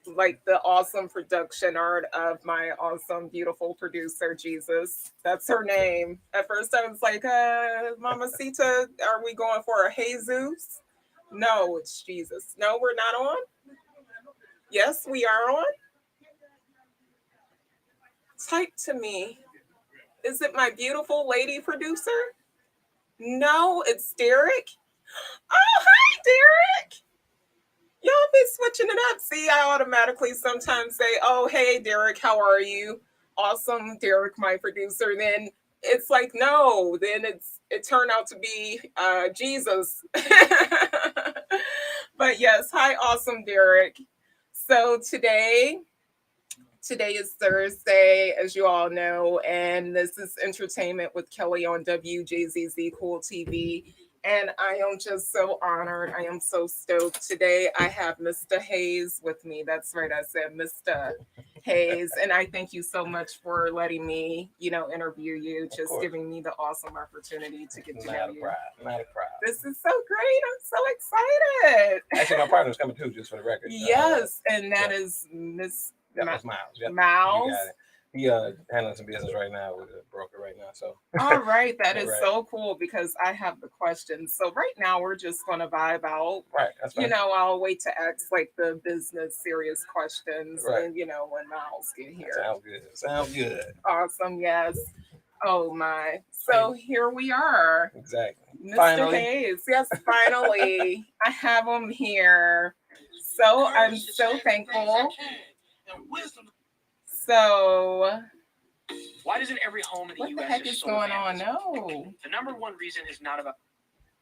like the awesome production art of my awesome, beautiful producer, Jesus. That's her name. At first, I was like, Mamacita, are we going for a Jesus? No, it's Jesus. No, we're not on. Yes, we are on. Type to me. Is it my beautiful lady producer? No, it's Derek. Oh, hi, Derek. Y'all be switching it up. See, I automatically sometimes say, "Oh, hey, Derek, how are you?" Awesome, Derek, my producer. Then it's like, no. Then it turned out to be Jesus. But yes, hi, awesome, Derek. So today is Thursday, as you all know, and this is Entertainment with Kelly on WJZZ Cool TV. And I am just so honored. I am so stoked. Today I have Mr. Hayes with me. That's right, I said Mr. Hayes. And I thank you so much for letting me, interview you, Of just course. giving me the awesome opportunity to get to know Not a you. problem. Not a problem. This is so great. I'm so excited. Actually, my partner's coming too, just for the record. Yes, and that Yeah, is Miss that was Miles. Yep, you Mouse. got it. He handling some business right now with a broker right now. So All right, that is right, so cool because I have the questions. So right now we're just gonna vibe out. right. That's fine. I'll wait to ask like the business serious questions Right. when when Miles get That here. sounds good. Sounds good. Awesome, yes. Oh my. Hey, So here we are. exactly. Mr. Finally. Hayes. Yes, finally. I have him here. So I'm so thankful. So Why doesn't every home in the what the U.S. heck have is solar going on? panels? No. The number one reason is not about.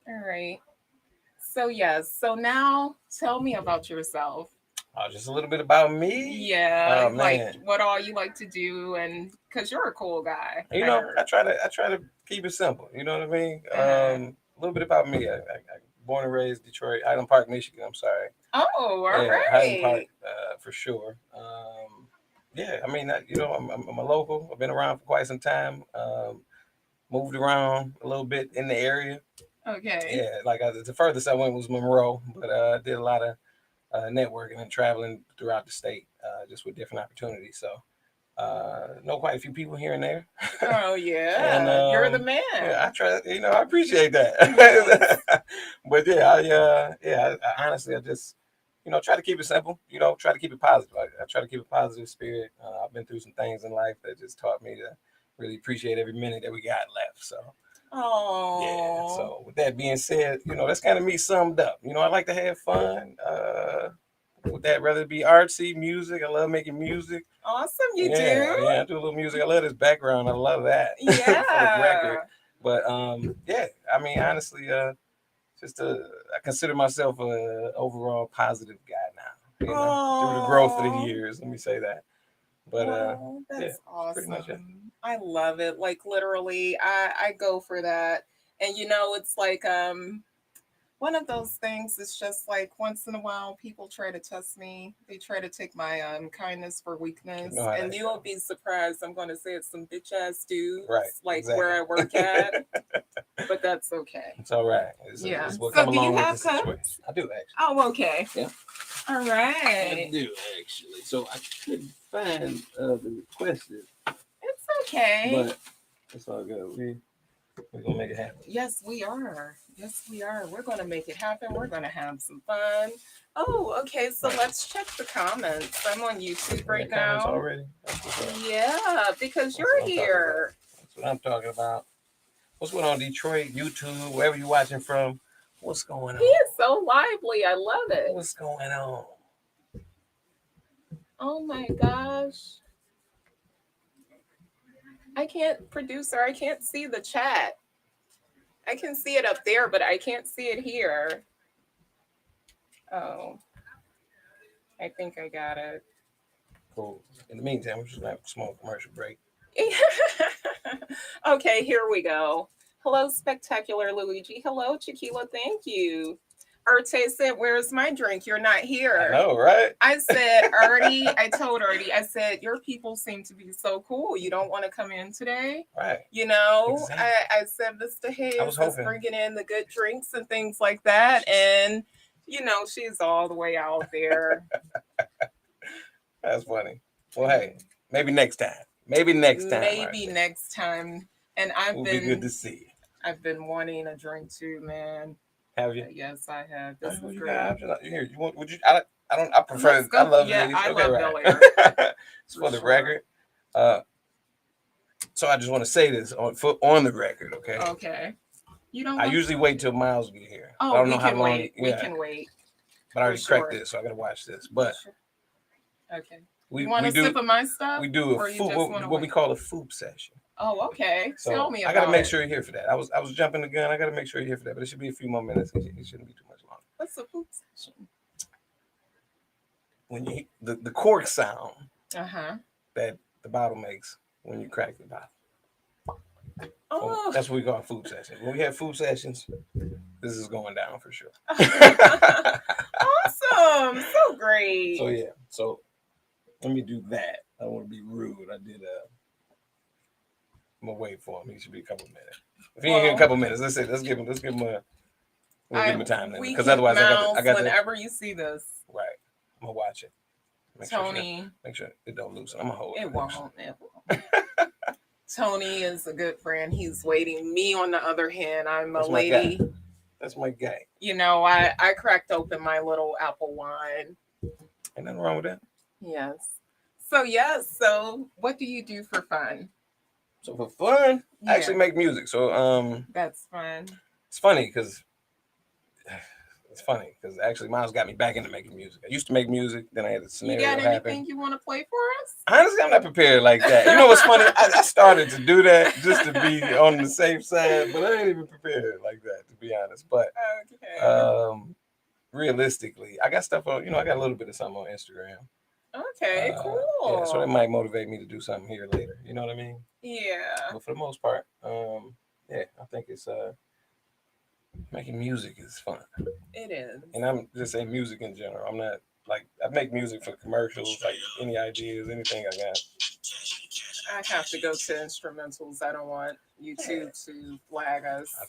All right. So yes. So now tell me about yourself. Just a little bit about me. Yeah, Oh like man. what all you like to do, and because you're a cool guy, You I know, heard. I try to keep it simple. You know what I mean? Uh-huh. A little bit about me. I born and raised Detroit, Highland Park, Michigan. I'm sorry. Oh, all Yeah, Highland Park right. for sure. Yeah, I mean, I'm a local. I've been around for quite some time. Moved around a little bit in the area. Okay. Yeah, the furthest I went was Monroe, but I did a lot of networking and traveling throughout the state, just with different opportunities. So know quite a few people here and there, Oh and yeah, you're the yeah, I man. try. I appreciate that. Yes. But yeah, I honestly, I just try to keep it simple. Try to keep it positive. I try to keep a positive spirit. I've been through some things in life that just taught me to really appreciate every minute that we got left. So yeah. Oh, So with that being said, that's kind of me summed up. I like to have fun. With that, whether it be artsy music, I love making music. awesome! You Yeah, do. yeah, I do a little music. I love this background. I love that for the record. Yeah. But yeah, I mean, honestly, I consider myself a overall positive guy now. Through the growth of the Oh. years. Let me say that. But Oh, yeah, that's that's pretty much it. awesome. I love it. Like literally, I go for that. And it's like one of those things. It's just like once in a while people try to test me. They try to take my kindness for You weakness. know how And that you'll goes. be surprised. I'm gonna say it's some bitch ass Right, dudes like where exactly. I work at, but that's okay. It's all right. Yeah. It's what So come do you along with the have cubs? situation. I do actually. Oh, okay. Yeah, All I right. do actually. So I couldn't find the requested, It's okay. but it's all good. We're gonna make it happen. Yes, we are. Yes, we are. We're going to make it happen. We're going to have some fun. Oh, okay. So Right. let's check the comments. I'm on YouTube We right got comments now. already. That's what's up. Yeah, because That's what you're I'm talking about. here. That's what I'm talking about. What's going on, Detroit, YouTube, wherever you're watching from? What's going He on? is so lively. I love it. What's going on? Oh my gosh. I can't, producer, I can't see the chat. I can see it up there, but I can't see it here. Oh, I think I got it. Cool. In the meantime, we're just gonna have a small commercial break. Okay, here we go. Hello, Spectacular Luigi. Hello, Chiquila. Thank you. Erte said, "Where's my drink? You're not I here." know, right? I said, Artie, I told Artie, I said, your people seem to be so cool. You don't want to come in today? Right. I, Exactly. I said, Mr. I Hayes was is hoping. bringing in the good drinks and things like that. And, she's all the way out there. That's funny. Well, hey, maybe next time. Maybe next time. Maybe Marcy. next time. And It'll be good to see you. I've been wanting a drink too, man. Have you? Yes, I have. This Well, is you great. got options. Here, you want? Would you? I don't. I prefer. Let's go. I love Yeah, these. I Okay, love right. Bel Air. It's For for the sure. record. So I just want to say this on the record, okay? Okay. You don't I want usually to? wait till Miles get here. I Oh, don't we know how can long. wait. We Yeah, can wait. but I already for cracked sure. this, so I gotta watch this. But For sure. Okay. we You want we a do sip of my stuff? we do Or a you food, just what, wanna what we wait? call a food session. Oh, okay. So Tell me I about gotta make it. sure you're here for that. I was jumping the gun. I gotta make sure you're here for that. But it should be a few more minutes. It shouldn't be too much longer. What's the food session? When you the cork sound Uh-huh. that the bottle makes when you crack the bottle. So Oh. that's what we call food sessions. When we have food sessions, this is going down for sure. Awesome. So great. So yeah. So let me do that. I don't want to be rude. I'm gonna wait for him. He should be a couple minutes. If he ain't here in a couple minutes, let's give him a time limit. We Because can otherwise mouse I got to whenever you see this. right. I'm gonna watch it. Tony. Make sure it don't loosen. I'm gonna hold It it. won't. It won't. Tony is a good friend. He's waiting. Me, on the other hand, I'm a That's my lady. guy. That's my guy. You know, I cracked open my little apple wine. Ain't nothing wrong with that. Yes. So yes. So what do you do for fun? So for fun, I Yeah. actually make music. So That's fun. it's funny because actually Miles got me back into making music. I used to make music, then I had a You scenario got happen. anything you want to play for us? Honestly, I'm not prepared like that. You know what's funny? I started to do that just to be on the safe side, but I ain't even prepared like that, to be honest. But Okay. realistically, I got stuff on, I got a little bit of something on Instagram. Okay. Cool. Yeah, so that might motivate me to do something here later. You know what I mean? Yeah. But for the most part, yeah, I think it's making music is fun. It is. And I'm just saying music in general. I'm not like I make music for commercials, like any ideas, anything I got. I have to go to instrumentals. I don't want YouTube to flag us. I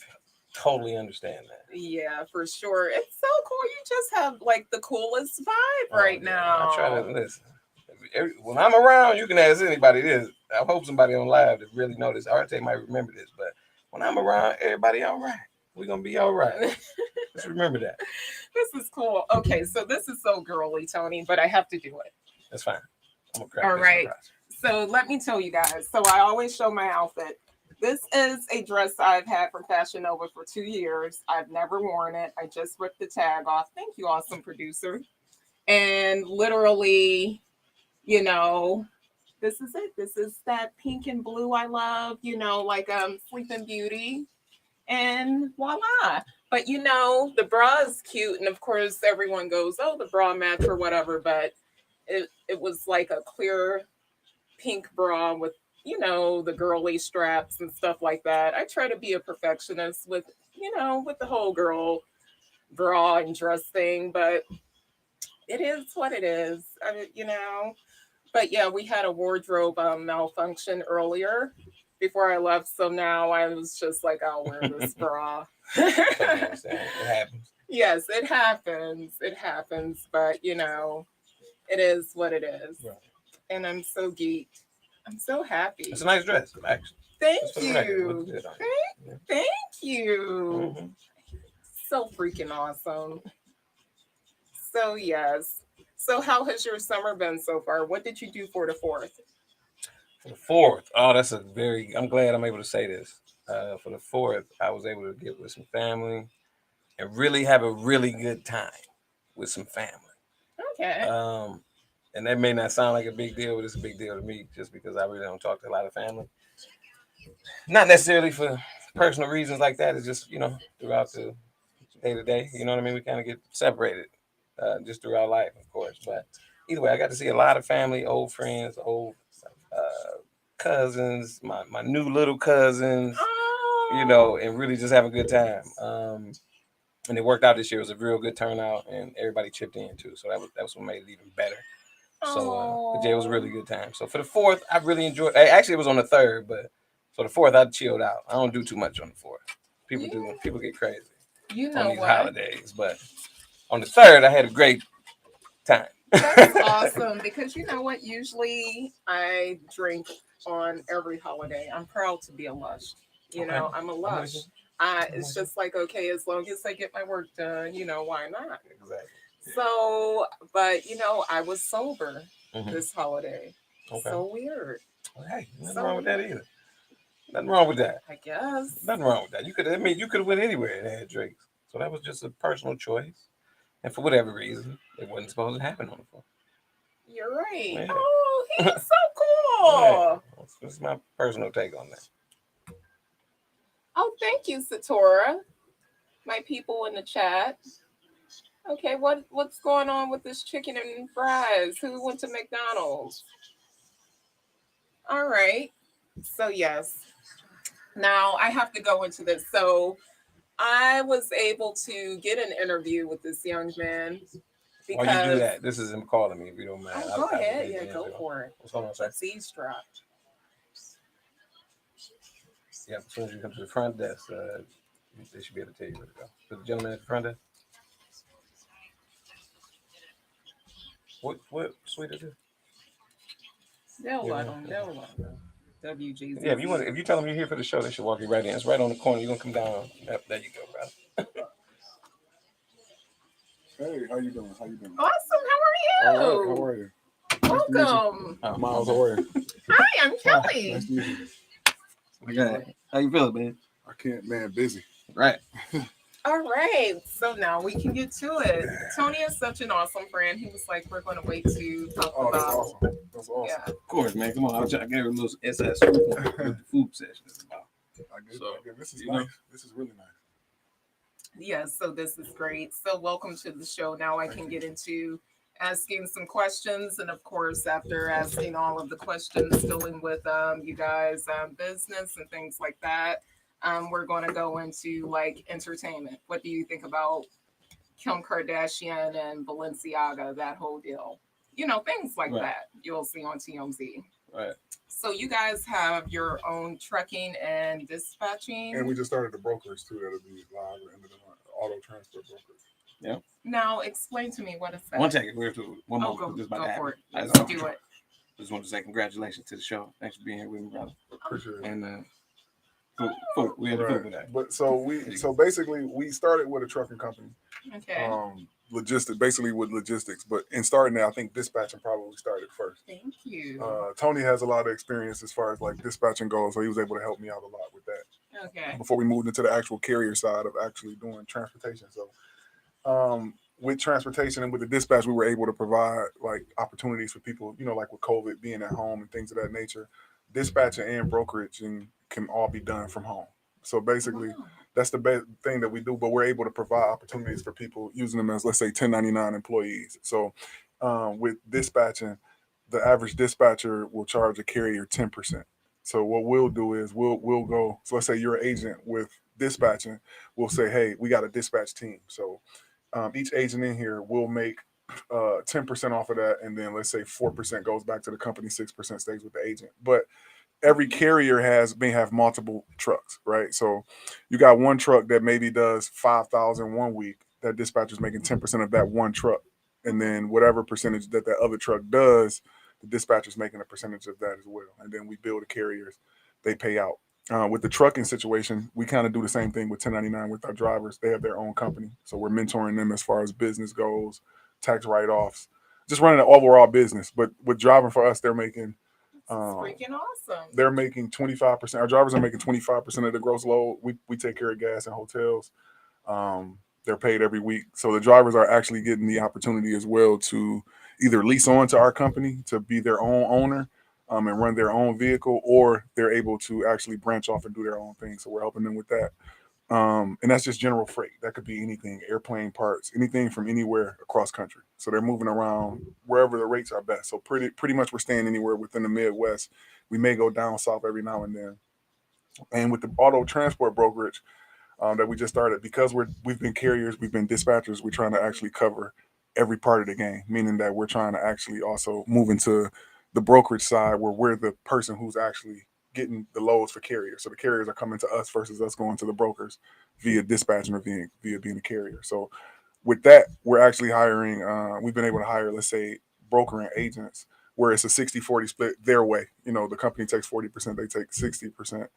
totally understand that. Yeah, for sure. It's so cool. You just have like the coolest vibe right Yeah, now. I try to listen. When I'm around, you can ask anybody this. I hope somebody on live that really know this. Arte might remember this, but when I'm around, everybody all right. We're gonna be all right. Just remember that. This is cool. Okay, so this is so girly, Tony, but I have to do it. That's fine. I'm gonna crack All this right. surprise. So let me tell you guys. So I always show my outfit. This is a dress I've had from Fashion Nova for 2 years. I've never worn it. I just ripped the tag off. Thank you, awesome producer. And literally, this is it. This is that pink and blue I love, like Sleeping Beauty. And voila. But the bra is cute. And of course, everyone goes, oh, the bra match or whatever. But it was like a clear pink bra with, the girly straps and stuff like that. I try to be a perfectionist with the whole girl bra and dress thing. But it is what it is. But yeah, we had a wardrobe malfunction earlier before I left. So now I was just like, I'll wear this bra. Totally understand. It happens. Yes, it happens. It happens. But, it is what it is. Right. And I'm so geeked. I'm so happy. It's a nice dress, actually. Thank Just for the record, it you. looks good on you. Thank you. Mhm. So freaking awesome. So, yes. So, how has your summer been so far? What did you do for the 4th? For the 4th, I'm glad I'm able to say this. For the 4th, I was able to get with some family and really have a really good time with some family. Okay. And that may not sound like a big deal, but it's a big deal to me just because I really don't talk to a lot of family. Not necessarily for personal reasons like that. It's just, throughout the day to day, you know what I mean? We kind of get separated just throughout life, of course. But either way, I got to see a lot of family, old friends, old cousins, my new little cousins, and really just have a good time. And it worked out this year. It was a real good turnout, and everybody chipped in too. So that was what made it even better. So but yeah, it was a really good time. So for the 4th, I really enjoyed. Actually, it was on the 3rd, but for the 4th, I chilled out. I don't do too much on the 4th. People get crazy You know on these what? holidays, but on the 3rd, I had a great time. That's awesome because you know what? Usually I drink on every holiday. I'm proud to be a lush. You Okay. know, I'm a I'm with you. lush. I'm It's with you. just like, okay, as long as I get my work done, why not? Exactly. So, but I was sober Hmm. this holiday. Okay. So weird. Well, hey, nothing So wrong with that weird. either. Nothing wrong with that. I guess. Nothing wrong with that. You could, I mean, you could have went anywhere and had drinks. So that was just a personal choice. And for whatever reason, it wasn't supposed to happen on the phone. You're right. Yeah. Oh, he's so Yeah. cool. That's my personal take on that. Oh, thank you, Satora. My people in the chat. Okay, what's going on with this chicken and fries? Who went to McDonald's? All right. So yes. Now I have to go into this. So I was able to get an interview with this young man While you do because that, this is him calling me. If you don't mind, oh, go I just ahead. need Yeah, to go answer. for it. What's going on, sir? Let's eavesdrop. Yeah, as soon as you come to the front desk, they should be able to tell you where to go. So the gentleman at the front desk. What suite is it? They'll Yeah, let them. They'll let them. WGZ. yeah. If you tell them you're here for the show, they should walk you right in. It's right on the corner. You're gonna come down. Yep, there you go, brother. Hey, how you doing? How you doing? Awesome. All How are right, you? how are you? Nice to meet you. Welcome. Oh, Miles, okay. how are you? Hi, I'm Kelly. Nice to meet you. Okay. How you feeling, man? I can't, man, busy. Right. All right, so now we can get to it. Tony is such an awesome friend. He was like, "We're going to wait to talk Oh, that's about." awesome. That's awesome. Yeah, Of course, man. Come on. I gave her a little SS what the food session is about. So, This is you know. nice. This is really nice. yes. So this is great. So welcome to the show. Now I can get into asking some questions, and of course, after asking all of the questions dealing with you guys business and things like that, we're going to go into like entertainment. What do you think about Kim Kardashian and Balenciaga, that whole deal? Things like Right. that you'll see on TMZ. Right. So you guys have your own trucking and dispatching. And we just started the brokerage too. That'll be live at the end of the month. Auto transport brokerage. Now explain to me what is that? One second. We have to. One Oh, more. go, This is about go to happen. for it. I Let's just, do it. just want to say congratulations to the show. Thanks for being here with me, brother. Appreciate it. And food. We had the food today. But so basically we started with a trucking company. Okay. Basically with logistics. But in starting that, I think dispatching probably started first. Thank you. Tony has a lot of experience as far as like dispatching goes, so he was able to help me out a lot with that Okay. before we moved into the actual carrier side of actually doing transportation. So with transportation and with the dispatch, we were able to provide like opportunities for people, like with COVID being at home and things of that nature. Dispatching and brokerage can all be done from home. So basically, Wow. that's the best thing that we do, but we're able to provide opportunities for people using them as, let's say, 1099 employees. So with dispatching, the average dispatcher will charge a carrier 10%. So what we'll do is we'll go. So let's say you're an agent with dispatching. We'll say, hey, we got a dispatch team. So each agent in here will make 10% off of that, and then let's say 4% goes back to the company, 6% stays with the agent. But every carrier may have multiple trucks, right? So you got one truck that maybe does 5,000 one week. That dispatcher's making 10% of that one truck, and then whatever percentage that other truck does, the dispatcher's making a percentage of that as well. And then we bill the carriers; they pay out. With the trucking situation, we kind of do the same thing with 1099 with our drivers. They have their own company, so we're mentoring them as far as business goes, tax write-offs, just running an overall business. But with driving for us, they're making This is freaking awesome. they're making 25%. Our drivers are making 25% of the gross load. We take care of gas and hotels. They're paid every week. So the drivers are actually getting the opportunity as well to either lease on to our company to be their own owner and run their own vehicle, or they're able to actually branch off and do their own thing. So we're helping them with that. And that's just general freight. That could be anything, airplane parts, anything from anywhere across country. So they're moving around wherever the rates are best. So pretty much we're staying anywhere within the Midwest. We may go down south every now and then. And with the auto transport brokerage that we just started, because we've been carriers, we've been dispatchers, we're trying to actually cover every part of the game, meaning that we're trying to actually also move into the brokerage side where we're the person who's actually getting the loads for carriers. So the carriers are coming to us versus us going to the brokers via dispatching or via being a carrier. So with that, we're actually hiring. We've been able to hire, let's say, broker and agents where it's a 60-40 split their way. The company takes 40%, they take 60%.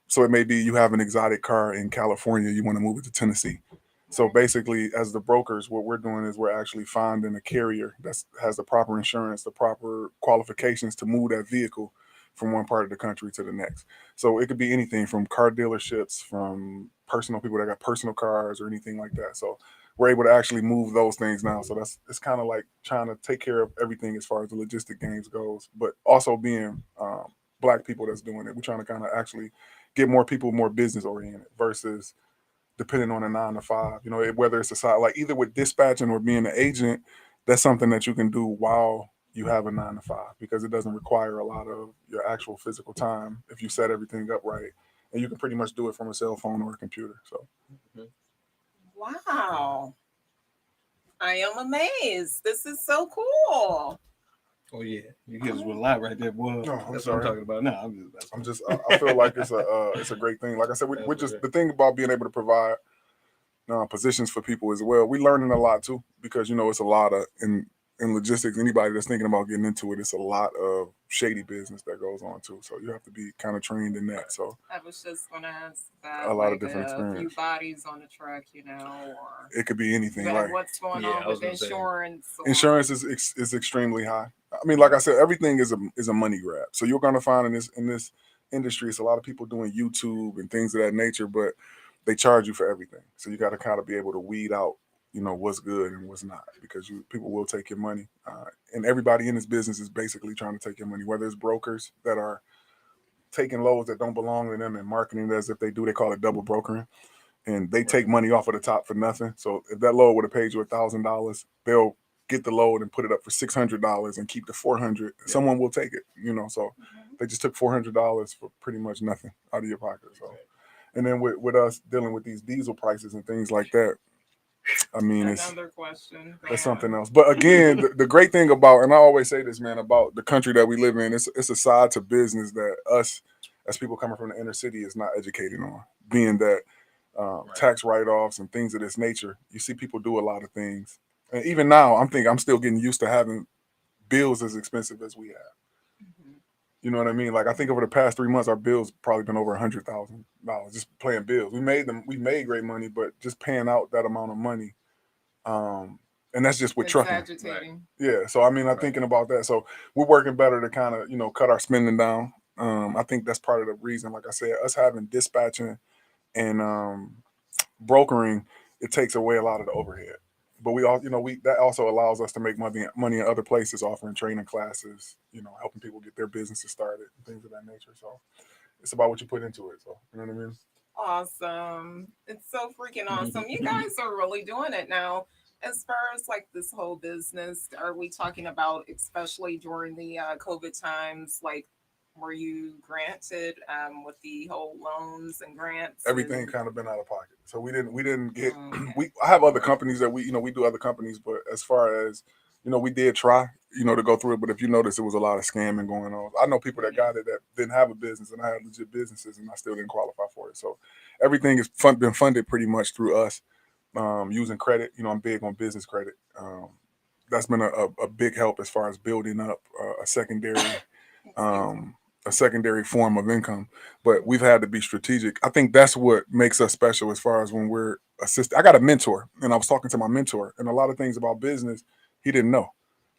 So it may be you have an exotic car in California, you want to move it to Tennessee. So basically, as the brokers, what we're doing is we're actually finding a carrier that has the proper insurance, the proper qualifications to move that vehicle from one part of the country to the next. So it could be anything from car dealerships, from personal people that got personal cars or anything like that. So we're able to actually move those things now. So it's kind of like trying to take care of everything as far as the logistic games goes, but also being Black people that's doing it. We're trying to kind of actually get more people more business oriented versus depending on a 9 to 5. Whether it's a side like either with dispatching or being an agent, that's something that you can do while you have a 9 to 5 because it doesn't require a lot of your actual physical time if you set everything up right, and you can pretty much do it from a cell phone or a computer. So, Wow. I am amazed. This is so cool. Oh yeah, you hit us with a lot right there, boy. No, I'm That's sorry. what I'm talking about. No, I'm just I feel like it's a great thing. Like I said, we're just the thing about being able to provide positions for people as well. We're learning a lot too because it's a lot of in logistics. Anybody that's thinking about getting into it, it's a lot of shady business that goes on too. So you have to be kind of trained in that. So I was just gonna ask that a lot of like different a few experience. bodies on the truck, or It could be anything. but Like what's going Yeah, on I was with gonna say. insurance? insurance is extremely high. I mean, like I said, everything is a money grab. So you're gonna find in this industry, it's a lot of people doing YouTube and things of that nature, but they charge you for everything. So you got to kind of be able to weed out, what's good and what's not, because people will take your money, and everybody in this business is basically trying to take your money. Whether it's brokers that are taking loads that don't belong to them and marketing it as if they do, they call it double brokering, and they take money off of the top for nothing. So if that load would have paid you $1,000, they'll get the load and put it up for $600 and keep the 400. Someone will take it, So they just took $400 for pretty much nothing out of your pocket. So, and then with us dealing with these diesel prices and things like that, I mean, Another question. Go that's ahead. something else. But again, the great thing about, and I always say this, man, about the country that we live in, it's a side to business that us as people coming from the inner city is not educated on, being that tax write-offs and things of this nature. You see people do a lot of things. And even now, I'm still getting used to having bills as expensive as we have. Mhm. You know what I mean? Like I think over the past 3 months, our bills probably been over $100,000 just paying bills. We made great money, but just paying out that amount of money, and that's just with It's trucking. agitating. Yeah. So I mean, I'm thinking about that. So we're working better to kind of cut our spending down. I think that's part of the reason. Like I said, us having dispatching and brokering, it takes away a lot of the overhead. But we all, we that also allows us to make money in other places, offering training classes, helping people get their businesses started, things of that nature. So it's about what you put into it. So you know what I mean? Awesome. It's so freaking awesome. You guys are really doing it now. As far as like this whole business, are we talking about, especially during the COVID times, like were you granted with the whole loans and grants? Everything And, kind of been out of pocket. So we didn't get okay. I have other companies that we do other companies, but as far as we did try, to go through it. But if you notice, it was a lot of scamming going on. I know people that got it that didn't have a business, and I had legit businesses, and I still didn't qualify for it. So everything is been funded pretty much through us using credit. I'm big on business credit. That's been a big help as far as building up a secondary a secondary form of income. But we've had to be strategic. I think that's what makes us special as far as when we're assisting. I got a mentor, and I was talking to my mentor, and a lot of things about business he didn't know.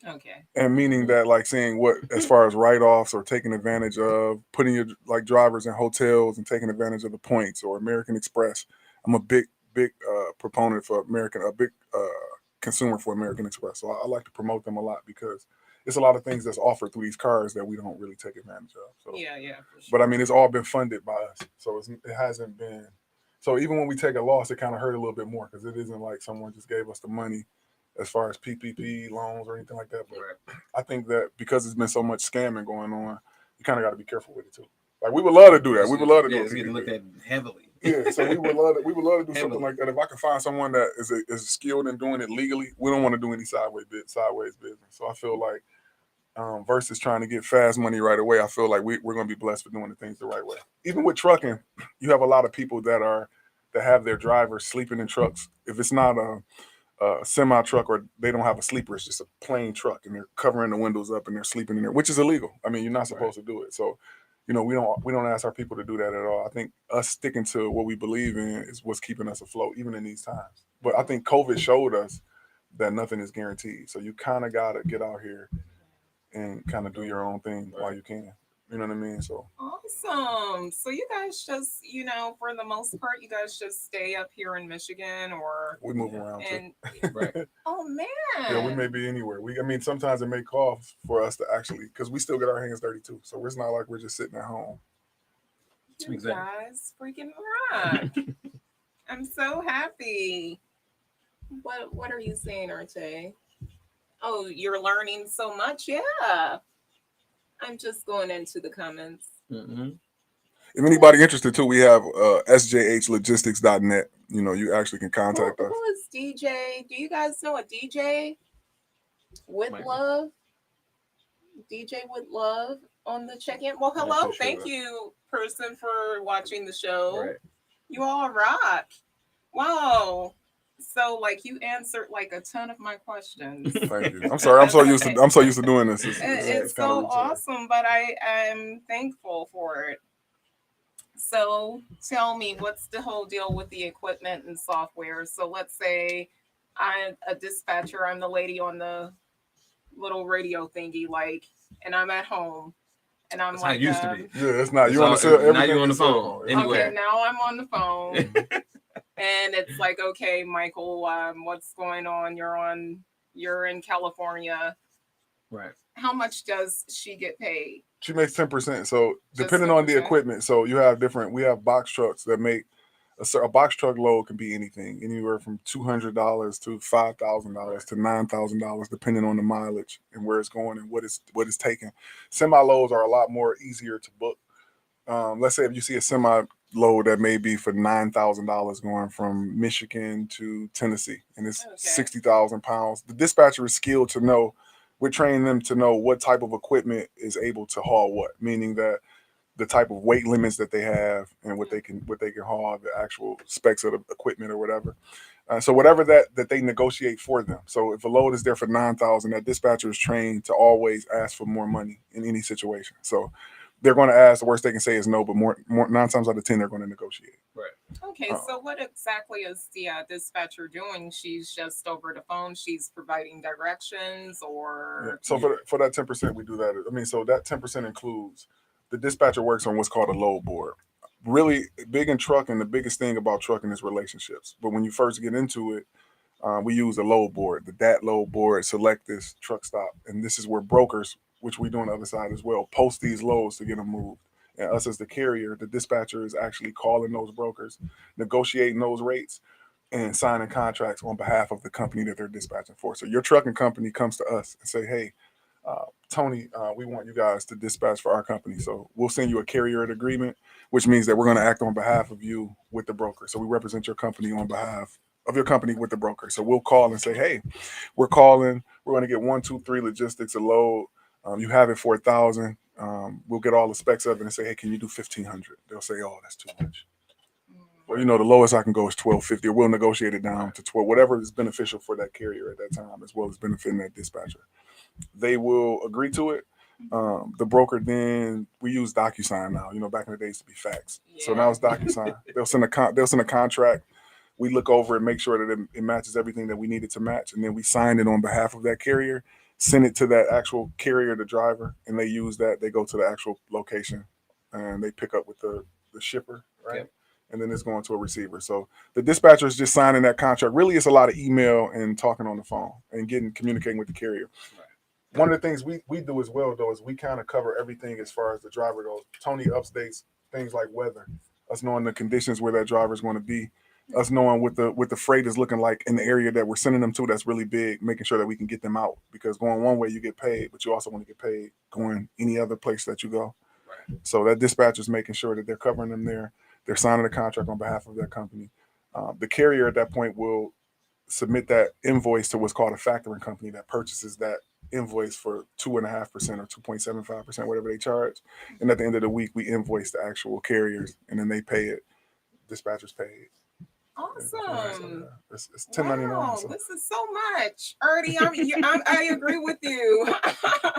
Okay. And meaning that, like, saying what as far as write-offs or taking advantage of putting your like drivers in hotels and taking advantage of the points or American Express. I'm a big proponent for a big consumer for American Express. So I like to promote them a lot because it's a lot of things that's offered through these cars that we don't really take advantage of. So, Yeah, for sure. but I mean, it's all been funded by us, so it hasn't been. So even when we take a loss, it kind of hurt a little bit more because it isn't like someone just gave us the money as far as PPP loans or anything like that. But I think that because there's been so much scamming going on, you kind of got to be careful with it too. Like we would love to do that. We would love to do it's getting looked at heavily. Yeah, so we would love to do something like that. If I can find someone that is skilled in doing it legally, we don't want to do any sideways business. So I feel like versus trying to get fast money right away, I feel like we're going to be blessed for doing the things the right way. Even with trucking, you have a lot of people that that have their drivers sleeping in trucks. If it's not a semi truck or they don't have a sleeper, it's just a plain truck and they're covering the windows up and they're sleeping in there, which is illegal. I mean, you're not supposed to do it. So, you know, we don't ask our people to do that at all. I think us sticking to what we believe in is what's keeping us afloat, even in these times. But I think COVID showed us that nothing is guaranteed. So you kind of got to get out here and kind of do your own thing while you can. You know what I mean? So Awesome. So you guys just, you know, for the most part, you guys just stay up here in Michigan or we move around too. and Right. oh man. Yeah, we may be anywhere. I mean, sometimes it may call for us to actually, because we still get our hands dirty too. So it's not like we're just sitting at home. You Exactly. guys freaking rock. I'm so happy. What are you saying, RJ? Oh, you're learning so much. Yeah. I'm just going into the comments. Mm-hmm. If anybody interested too, we have sjhlogistics.net. You know, you actually can contact us. Who is DJ? Do you guys know a DJ with Might be. love? DJ with love on the check-in. Well, I'm not hello. too sure Thank though. you, person, for watching the show. Right. You all rock. Wow. So like you answered like a ton of my questions. Thank you. I'm sorry. I'm so used to doing this. It's It's kind of so routine. awesome, but I am thankful for it. So tell me, what's the whole deal with the equipment and software? So let's say I'm a dispatcher, I'm the lady on the little radio thingy, like, and I'm at home, and I'm That's how like, it used to be. Yeah, it's not. It's You want all- to sell everything. now you on the is cell phone. phone. Anywhere. okay, now I'm on the phone, and it's like, okay, Michael, what's going on? You're in California. Right. How much does she get paid? She makes 10%. So Just depending on the 10%? equipment, so you have different. We have box trucks that make a box truck load can be anything, anywhere from $200 to $5,000 to $9,000, depending on the mileage and where it's going and what it's taking. Semi loads are a lot more easier to book. Let's say if you see a semi load that may be for $9,000 going from Michigan to Tennessee, and it's Okay. 60,000 pounds. The dispatcher is skilled to know. We're training them to know what type of equipment is able to haul what, meaning that the type of weight limits that they have and what they can haul, the actual specs of the equipment or whatever. So whatever that they negotiate for them. So if a load is there for 9,000, that dispatcher is trained to always ask for more money in any situation. So they're going to ask. The worst they can say is no, but more 9 times out of 10 they're going to negotiate. Okay, Oh. so what exactly is the dispatcher doing? She's just over the phone. She's providing directions, Yeah. or So for that 10%, we do that. I mean, so that 10% includes the dispatcher works on what's called a load board. Really big in trucking. The biggest thing about trucking is relationships. But when you first get into it, we use a load board, the DAT load board, select this truck stop, and this is where brokers, which we do on the other side as well, post these loads to get them moved. And us as the carrier, the dispatcher is actually calling those brokers, negotiating those rates, and signing contracts on behalf of the company that they're dispatching for. So your trucking company comes to us and say, hey, Tony, we want you guys to dispatch for our company. So we'll send you a carrier agreement, which means that we're going to act on behalf of you with the broker. So we represent your company on behalf of your company with the broker. So we'll call and say, hey, we're calling. We're going to get 1, 2, 3 logistics a load. You have it for 1,000. We'll get all the specs of it and say, hey, can you do 1,500? They'll say, oh, that's too much. Well, you know, the lowest I can go is 1,250, or we'll negotiate it down to 12, whatever is beneficial for that carrier at that time, as well as benefiting that dispatcher. They will agree to it. The broker then, we use DocuSign now. You know, back in the day, it used to be fax. So now it's DocuSign. They'll send a contract. We look over and make sure that it matches everything that we need it to match, and then we sign it on behalf of that carrier, send it to that actual carrier, the driver, and they use that. They go to the actual location, and they pick up with the shipper, right? Okay. And then it's going to a receiver. So the dispatcher is just signing that contract. Really, it's a lot of email and talking on the phone and communicating with the carrier. Right. One of the things we do as well, though, is we kind of cover everything as far as the driver goes. Tony updates things like weather, us knowing the conditions where that driver is going to be, us knowing what the freight is looking like in the area that we're sending them to. That's really big, making sure that we can get them out, because going one way you get paid, but you also want to get paid going any other place that you go. Right. So that dispatcher is making sure that they're covering them there. They're signing a contract on behalf of their company. The carrier at that point will submit that invoice to what's called a factoring company that purchases that invoice for 2.5% or 2.75%, whatever they charge. And at the end of the week, we invoice the actual carriers, and then they pay it. Dispatchers pay it. Awesome. It's 1099. Wow, So. this is so much. Ernie, I agree with you.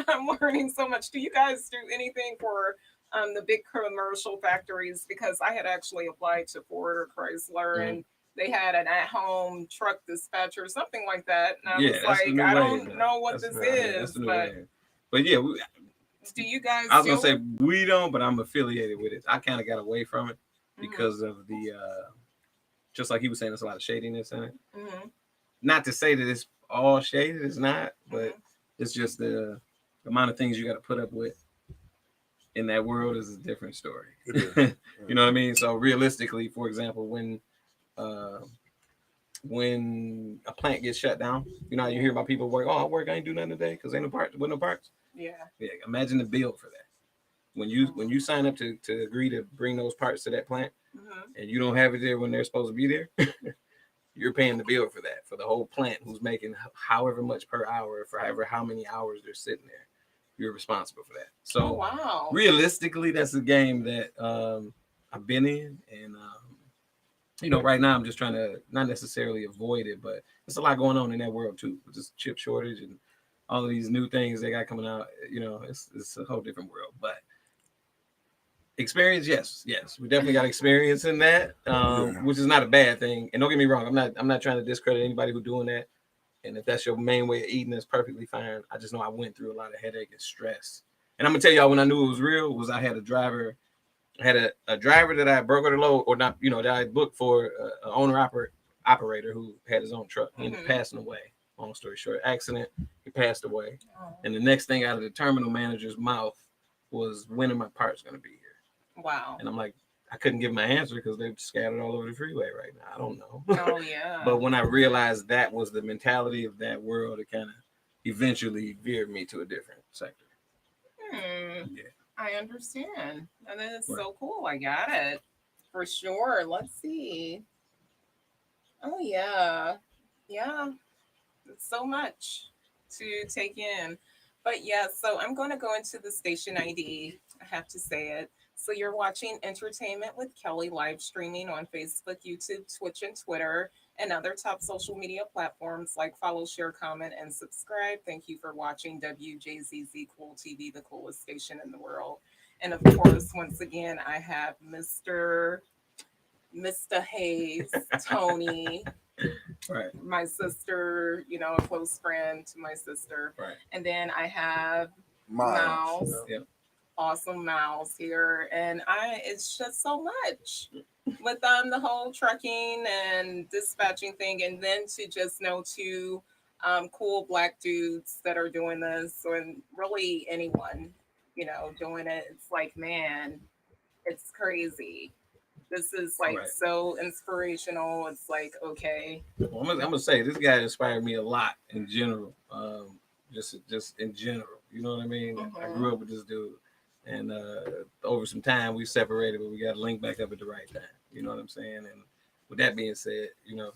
I'm learning so much. Do you guys do anything for the big commercial factories? Because I had actually applied to Ford or Chrysler and they had an at-home truck dispatcher or something like that. And I was that's the like, new I wave, don't man. know what That's this that's is, the new but wave. But yeah, do you guys I was gonna deal say we don't, but I'm affiliated with it. I kind of got away from it with- because of the just like he was saying, there's a lot of shadiness in it. Mhm. Not to say that it's all shaded, it's not, but Mhm. it's just the amount of things you got to put up with in that world is a different story. It is. You know what I mean? So realistically, for example, when a plant gets shut down, you know how you hear about people work, oh, I work, I ain't do nothing today because ain't no parts, with no parts. Yeah. Yeah, imagine the bill for that. When you sign up to agree to bring those parts to that plant Mhm. and you don't have it there when they're supposed to be there, you're paying the bill for that, for the whole plant who's making however much per hour for however how many hours they're sitting there. You're responsible for that. So Oh, wow. realistically, that's a game that I've been in, and you know, right now I'm just trying to not necessarily avoid it, but there's a lot going on in that world too, with this chip shortage and all of these new things they got coming out. You know, it's a whole different world. But experience, yes, we definitely got experience in that, which is not a bad thing. And don't get me wrong, I'm not trying to discredit anybody who's doing that. And if that's your main way of eating, that's perfectly fine. I just know I went through a lot of headache and stress. And I'm gonna tell y'all when I knew it was real was I had a driver. I had a driver that I brokered a load, or not, you know, that I booked for an operator who had his own truck. He ended up passing away. Long story short, accident. He passed away. Oh. And the next thing out of the terminal manager's mouth was, when are my parts gonna be here? Wow. And I'm like, I couldn't give my answer because they're scattered all over the freeway right now. I don't know. Oh, yeah. But when I realized that was the mentality of that world, it kind of eventually veered me to a different sector. Yeah. I understand. And then it's Right. so cool. I got it. For sure. Let's see. Oh, yeah. Yeah. It's so much to take in. But yeah, so I'm going to go into the station ID. I have to say it. So you're watching Entertainment with Kelly live streaming on Facebook, YouTube, Twitch, and Twitter, and other top social media platforms. Like, follow, share, comment, and subscribe. Thank you for watching WJZZ Cool TV, the coolest station in the world. And of course, once again, I have Mr. Hayes, Tony, Right. my sister, you know, a close friend to my sister. Right. And then I have Miles. Mouse. Yep. Awesome Mouse here. And it's just so much with the whole trucking and dispatching thing. And then to just know two cool Black dudes that are doing this, and really anyone, you know, doing it. It's like, man, it's crazy. This is like Right. so inspirational. It's like, okay. Well, I'm gonna say this guy inspired me a lot in general. Just in general, you know what I mean? I grew up with this dude, and over some time we separated, but we got linked back up at the right time. You know what I'm saying? And with that being said, you know,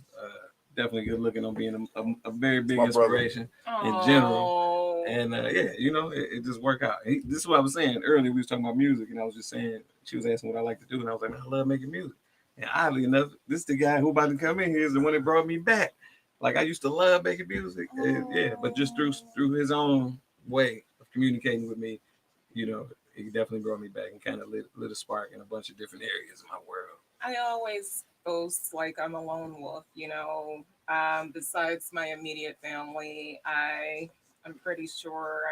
definitely good looking on being a very big My inspiration in general. Oh. And yeah, you know, it just worked out. This is what I was saying earlier. We was talking about music, and I was just saying, she was asking what I like to do, and I was like, man, I love making music. And oddly enough, this the guy who about to come in here is the one that brought me back. Like, I used to love making music, and, yeah, but just through his own way of communicating with me, you know, he definitely brought me back and kind of lit a spark in a bunch of different areas of my world. I always boast like I'm a lone wolf, you know. Besides my immediate family, I'm pretty sure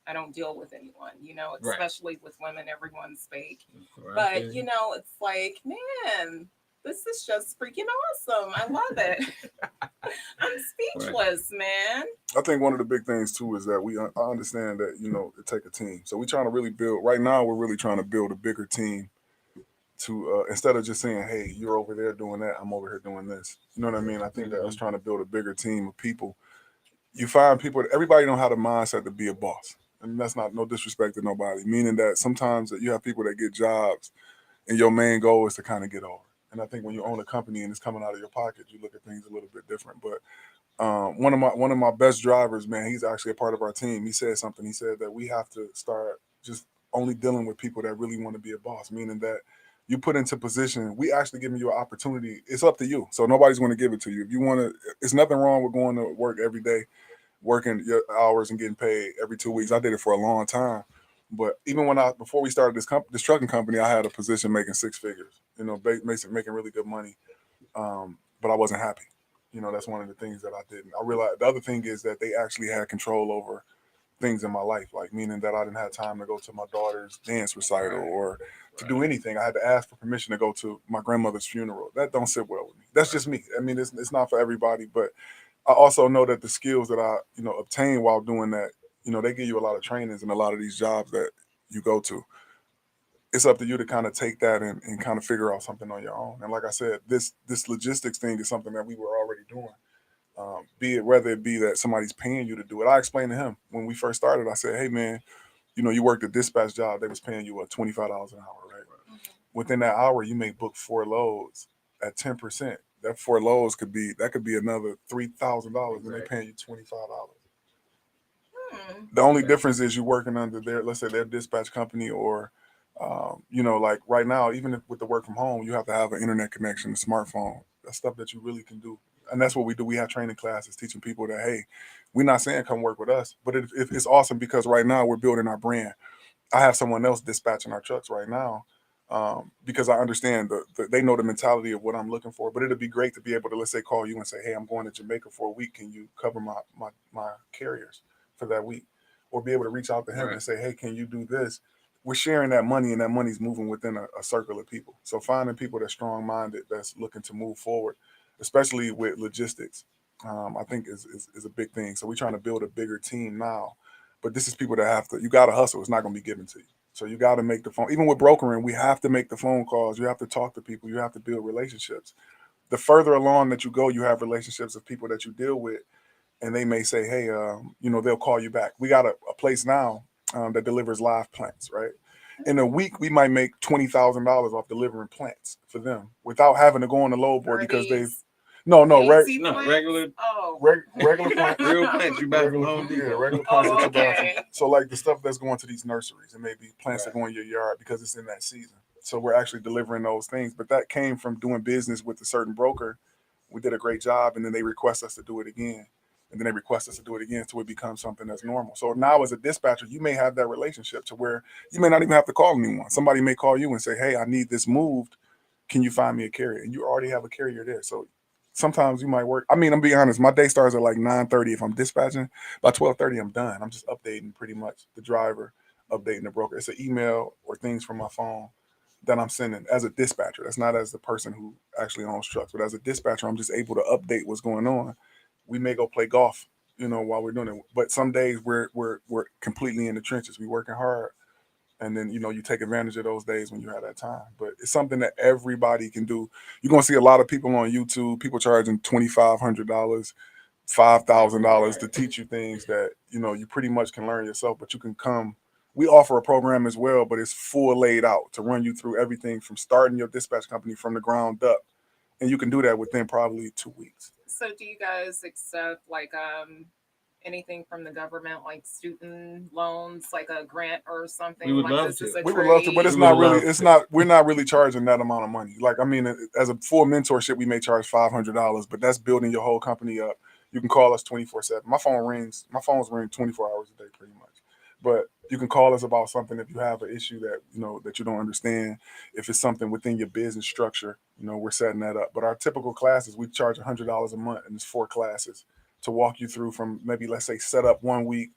I don't deal with anyone, you know, Right. especially with women, everyone's fake. Right. But you know, it's like, man, this is just freaking awesome. I love it. I'm speechless, man. I think one of the big things too is that I understand that, you know, it take a team. So we're trying to really build. Right now, we're really trying to build a bigger team. To instead of just saying, "Hey, you're over there doing that, I'm over here doing this." You know what I mean? I think that I was trying to build a bigger team of people. You find people. Everybody don't have the mindset to be a boss, and that's not no disrespect to nobody. Meaning that sometimes that you have people that get jobs, and your main goal is to kind of get over. And I think when you own a company and it's coming out of your pocket, you look at things a little bit different. But one of my best drivers, man, he's actually a part of our team. He said something. He said that we have to start just only dealing with people that really want to be a boss, meaning that you put into position. We actually giving you an opportunity. It's up to you. So nobody's going to give it to you. If you want to, it's nothing wrong with going to work every day, working your hours and getting paid every 2 weeks. I did it for a long time. But even before we started this trucking company, I had a position making six figures, making really good money. But I wasn't happy. That's one of the things that I didn't. I realized the other thing is that they actually had control over things in my life, like meaning that I didn't have time to go to my daughter's dance recital or to do anything. I had to ask for permission to go to my grandmother's funeral. That don't sit well with me. That's just me. I mean, it's not for everybody, but I also know that the skills that I, obtain while doing that, they give you a lot of trainings in a lot of these jobs that you go to. It's up to you to kind of take that and kind of figure out something on your own. And like I said, this logistics thing is something that we were already doing. Whether it be that somebody's paying you to do it. I explained to him when we first started, I said, hey man, you worked a dispatch job, they was paying you $25 an hour, right? Mm-hmm. Within that hour, you may book 4 loads at 10%. That 4 loads could be another $3,000 and they're paying you $25. The only difference is you working under let's say their dispatch company or, like right now, even with the work from home, you have to have an internet connection, a smartphone. That's stuff that you really can do. And that's what we do. We have training classes teaching people that, hey, we're not saying come work with us, but it's awesome because right now we're building our brand. I have someone else dispatching our trucks right now because I understand they know the mentality of what I'm looking for. But it'd be great to be able to, let's say, call you and say, hey, I'm going to Jamaica for a week. Can you cover my carriers for that week? Or be able to reach out to him and say, hey, can you do this? We're sharing that money, and that money's moving within a circle of people. So finding people that's strong-minded, that's looking to move forward, especially with logistics, I think is a big thing. So we're trying to build a bigger team now. But this is people that you got to hustle. It's not going to be given to you. So you got to make the phone. Even with brokering, we have to make the phone calls. You have to talk to people. You have to build relationships. The further along that you go, you have relationships of people that you deal with, and they may say, hey, they'll call you back. We got a place now that delivers live plants, right? In a week, we might make $20,000 off delivering plants for them without having to go on the load board because they've regular regular plants, real plants you buy from Home Depot. regular plants that you buy. Okay. So like the stuff that's going to these nurseries, and maybe plants that go in your yard because it's in that season. So we're actually delivering those things. But that came from doing business with a certain broker. We did a great job, and then they request us to do it again. And then they request us to do it again until it becomes something that's normal. So now as a dispatcher, you may have that relationship to where you may not even have to call anyone. Somebody may call you and say, hey, I need this moved. Can you find me a carrier? And you already have a carrier there. So sometimes you might work. I mean, I'm being honest. My day starts at like 9:30. If I'm dispatching, by 12:30, I'm done. I'm just updating pretty much the driver, updating the broker. It's an email or things from my phone that I'm sending as a dispatcher. That's not as the person who actually owns trucks, but as a dispatcher, I'm just able to update what's going on. We may go play golf, while we're doing it. But some days we're completely in the trenches. We're working hard. And then, you take advantage of those days when you have that time. But it's something that everybody can do. You're going to see a lot of people on YouTube, people charging $2,500, $5,000 to teach you things that, you pretty much can learn yourself. But you can come. We offer a program as well, but it's full laid out to run you through everything from starting your dispatch company from the ground up. And you can do that within probably 2 weeks. So do you guys accept anything from the government, like student loans, like a grant or something? We would like love this to. is a We would love to, but trade? it's We not would really. love It's to. not. We're not really charging that amount of money. Like, I mean, as a full mentorship, we may charge $500, but that's building your whole company up. You can call us 24/7. My phones ring 24 hours a day, pretty much. But you can call us about something if you have an issue that that you don't understand. If it's something within your business structure, we're setting that up. But our typical classes, we charge $100 a month, and it's 4 classes to walk you through from maybe, let's say, set up 1 week.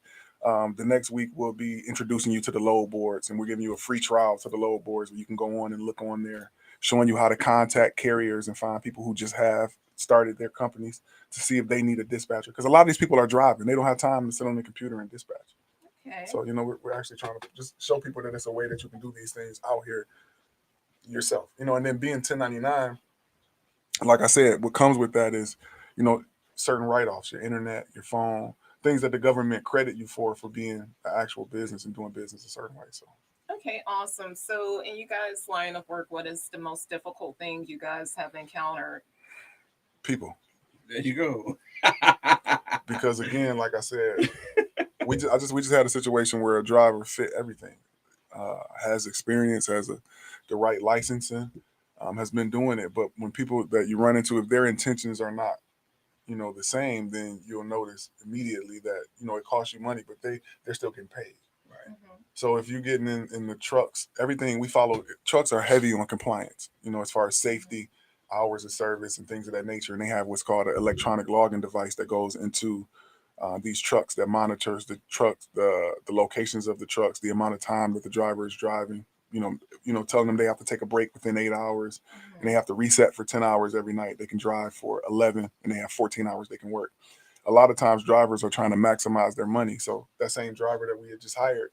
The next week we'll be introducing you to the load boards, and we're giving you a free trial to the load boards where you can go on and look on there, showing you how to contact carriers and find people who just have started their companies to see if they need a dispatcher. Because a lot of these people are driving. They don't have time to sit on the computer and dispatch. Okay. So, we're actually trying to just show people that it's a way that you can do these things out here yourself. And then being 1099, like I said, what comes with that is, certain write-offs, your internet, your phone, things that the government credit you for being an actual business and doing business a certain way. So Okay, awesome. So in you guys' line of work, what is the most difficult thing you guys have encountered? people, There you go. because again, like I said, we just had a situation where a driver fit everything, has experience, has a the right licensing, has been doing it. But when people that you run into, if their intentions are not, the same, then you'll notice immediately that, it costs you money, but they're still getting paid. Right. So if you're getting in the trucks, everything we follow, trucks are heavy on compliance, as far as safety, hours of service, and things of that nature. And they have what's called an electronic logging device that goes into these trucks that monitors the trucks, the locations of the trucks, the amount of time that the driver is driving. Telling them they have to take a break within 8 hours, and they have to reset for 10 hours every night. They can drive for 11, and they have 14 hours they can work. A lot of times, drivers are trying to maximize their money. So that same driver that we had just hired,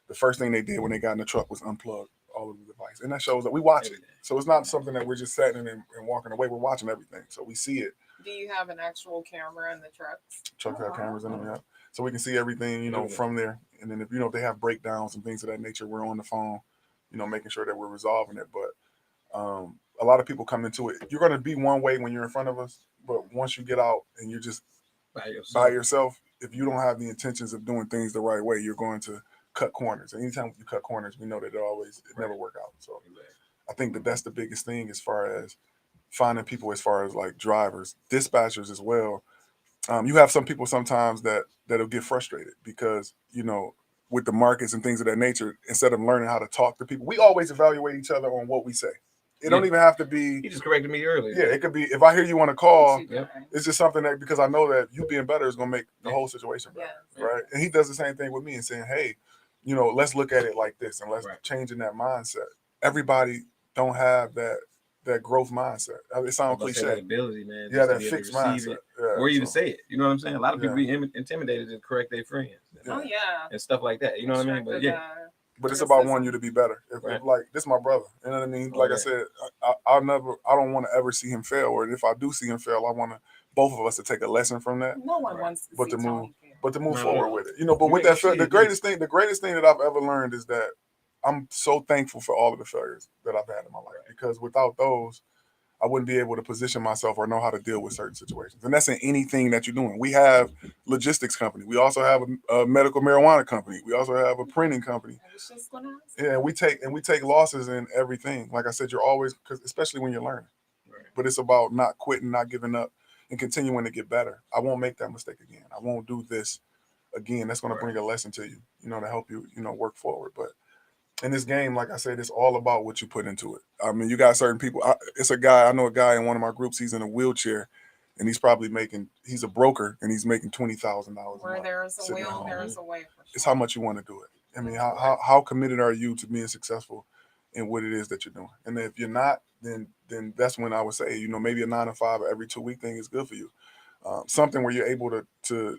the first thing they did when they got in the truck was unplug all of the device, and that shows that we watch it. So it's not something that we're just sitting and walking away. We're watching everything, so we see it. Do you have an actual camera in the trucks? Trucks have cameras in them, yeah. So we can see everything, from there. And then if if they have breakdowns and things of that nature, we're on the phone, making sure that we're resolving it. But a lot of people come into it. You're going to be one way when you're in front of us, but once you get out and you're just by yourself, if you don't have the intentions of doing things the right way, you're going to cut corners. And anytime you cut corners, we know that it never work out. So I think that that's the biggest thing as far as finding people, as far as like drivers, dispatchers as well. You have some people sometimes that'll get frustrated because, with the markets and things of that nature, instead of learning how to talk to people, we always evaluate each other on what we say. It don't even have to be. He just corrected me earlier. Yeah, it could be if I hear you on a call, Yep. it's just something that, because I know that you being better is gonna make the whole situation better. Yes. Right. And he does the same thing with me and saying, hey, let's look at it like this and let's Right. change in that mindset. Everybody don't have that growth mindset. It sounds That cliche. ability, man. Yeah, just to that be able to fixed receive mindset. it, Yeah, or even so- say it. You know what I'm saying? A lot of people Yeah. be intimidated to correct their friends. Oh yeah. And stuff like that. You know what I mean? But yeah. But it's about wanting you to be better. If Right. like this, my brother. You know what I mean? Oh, Like I yeah. said, I don't want to ever see him fail. Or if I do see him fail, I want both of us to take a lesson from that. No one Right. wants to But see to Tony fail. But to move Not at forward all. with it, but You with make that, sure the you greatest thing that I've ever learned is that I'm so thankful for all of the failures that I've had in my life, because without those, I wouldn't be able to position myself or know how to deal with certain situations. And that's in anything that you're doing. We have logistics company. We also have a medical marijuana company. We also have a printing company. I was just gonna ask. Yeah, we take losses in everything. Like I said, you're always, because especially when you're learning. Right. But it's about not quitting, not giving up, and continuing to get better. I won't make that mistake again. I won't do this again. That's going to bring a lesson to you, to help you, work forward. But in this game, like I said, it's all about what you put into it. I mean, you got certain people. I know a guy in one of my groups. He's in a wheelchair, and he's a broker, and he's making $20,000. Where there's a sitting at will, home. there's a way. For It's sure. how much you want to do it. I mean, how committed are you to being successful in what it is that you're doing? And if you're not, then that's when I would say, maybe a 9 to 5 every 2 week thing is good for you. Something where you're able to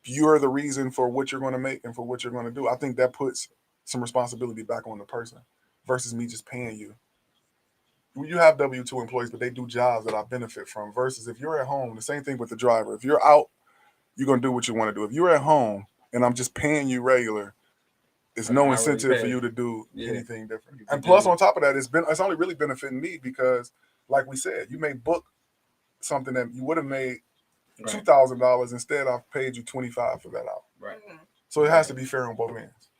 you're the reason for what you're going to make and for what you're going to do. I think that puts some responsibility back on the person versus me just paying you. You have W-2 employees, but they do jobs that I benefit from, versus if you're at home, the same thing with the driver. If you're out, you're going to do what you want to do. If you're at home and I'm just paying you regular, there's no incentive for you to do anything different. And plus, on top of that, it's only really benefiting me because, like we said, you may book something that you would have made $2,000. Instead, I've paid you $25 for that out. Right. Mhm. So it has to be fair on both ends.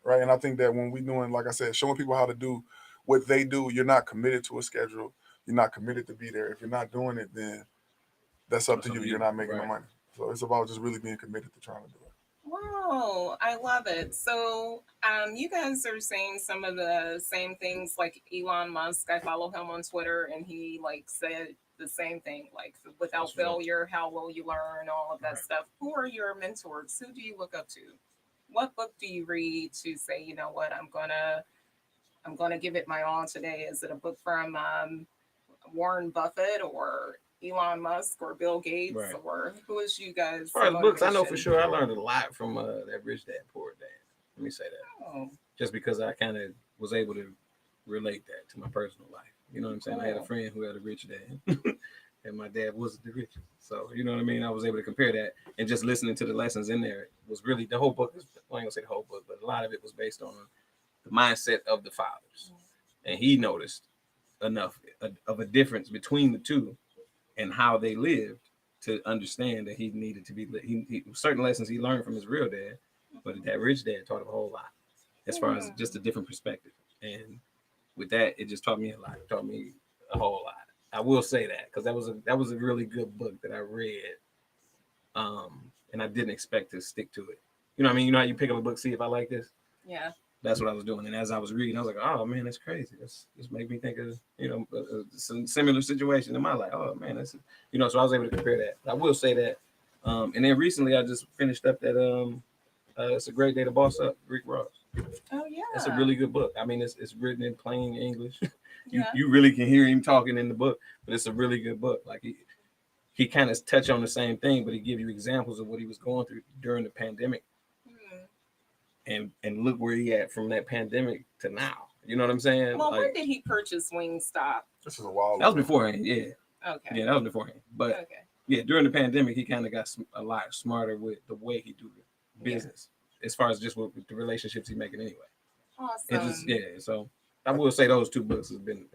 Right. And I think that when we're doing, like I said, showing people how to do what they do, you're not committed to a schedule. You're not committed to be there. If you're not doing it, then that's up to you. You're not making the money. So it's about just really being committed to trying to do it. Wow, I love it. So, you guys are saying some of the same things like Elon Musk. I follow him on Twitter, and he said the same thing. Like, without That's real. failure, how will you learn? All of that stuff. Who are your mentors? Who do you look up to? What book do you read to say, you know what, I'm gonna give it my all today? Is it a book from Warren Buffett or Elon Musk or Bill Gates, Right. or who is you guys? As far as books, I know for motivation? sure I learned a lot from that Rich Dad Poor Dad. Let me say that. Oh, Just because I kind of was able to relate that to my personal life. You know what I'm saying? I had a friend who had a rich dad, and my dad wasn't the richest. So, you know what I mean? I was able to compare that, and just listening to the lessons in there was really the whole book. I ain't gonna say the whole book, but a lot of it was based on the mindset of the fathers. And he noticed enough of a difference between the two and how they lived to understand that he needed to be he certain lessons he learned from his real dad, but that rich dad taught him a whole lot as far as just a different perspective. And with that, it just taught me a lot. It taught me a whole lot. I will say that because that was a really good book that I read, and I didn't expect to stick to it. You know what I mean? You know how you pick up a book, see if I like this. Yeah. That's what I was doing. And as I was reading, I was like, oh man, that's crazy. This made me think of, some similar situation in my life. Oh man, so I was able to compare that. I will say that. And then recently I just finished up that It's a Great Day to Boss Up, Rick Ross. Oh yeah. It's a really good book. I mean, it's written in plain English. you Yeah. you really can hear him talking in the book, but it's a really good book. Like he kind of touch on the same thing, but he give you examples of what he was going through during the pandemic. And look where he at from that pandemic to now. You know what I'm saying? Well, like, when did he purchase Wingstop? This is a while. that was ago. beforehand. Yeah, Okay. yeah, that was beforehand. But Okay. yeah, during the pandemic, he kind of got a lot smarter with the way he do the business, as far as just with the relationships he making anyway. Awesome. It just So I will say those two books have been